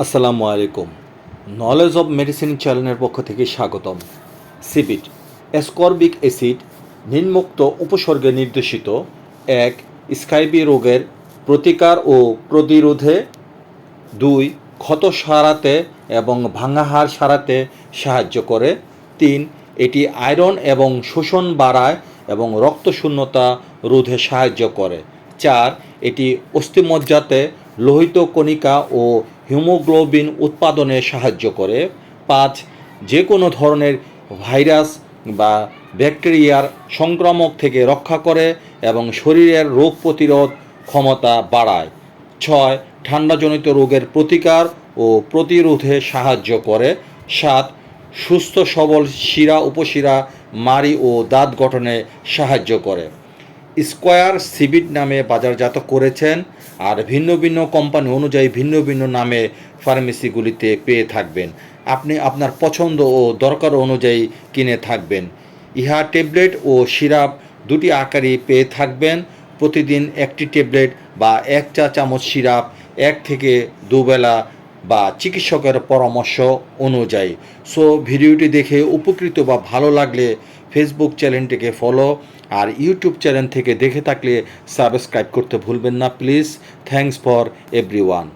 আসসালামু আলাইকুম। Knowledge of medicine চ্যানেলের পক্ষ থেকে স্বাগতম। সিবিট অ্যাসকর্বিক অ্যাসিড নিম্নোক্ত উপসর্গে নির্দেশিত: 1. স্কাইবি রোগের প্রতিকার ও প্রতিরোধে। 2. ক্ষত সারাতে এবং ভাঙা হাড় সারাতে সাহায্য করে। 3. এটি আয়রন এবং শোষণ বাড়ায় এবং রক্তশূন্যতা রোধে সাহায্য করে। 4. এটি অস্থিমজ্জাতে লোহিত কণিকা ও হিমোগ্লোবিন উৎপাদনে সাহায্য করে। 5. যে কোনো ধরনের ভাইরাস বা ব্যাকটেরিয়ার সংক্রামক থেকে রক্ষা করে এবং শরীরের রোগ প্রতিরোধ ক্ষমতা বাড়ায়। 6. ঠান্ডাজনিত রোগের প্রতিকার ও প্রতিরোধে সাহায্য করে। 7. সুস্থ সবল শিরা উপশিরা মাড়ি ও দাঁত গঠনে সাহায্য করে। স্কয়ার সিবিট নামে বাজারজাত করেছেন, আর ভিন্ন ভিন্ন কোম্পানি অনুযায়ী ভিন্ন ভিন্ন নামে ফার্মেসিগুলিতে পেয়ে থাকবেন। আপনি আপনার পছন্দ ও দরকার অনুযায়ী কিনে থাকবেন। ইহা ট্যাবলেট ও সিরাপ দুটি আকারই পেয়ে থাকবেন। প্রতিদিন একটি ট্যাবলেট বা 1 চা চামচ সিরাপ 1 থেকে 2 বেলা বা চিকিৎসকের পরামর্শ অনুযায়ী। সো ভিডিওটি দেখে উপকৃত বা ভালো লাগলে ফেসবুক চ্যানেলটিকে ফলো, আর ইউটিউব চ্যানেল থেকে দেখে থাকলে সাবস্ক্রাইব করতে ভুলবেন না প্লিজ। Thanks for everyone.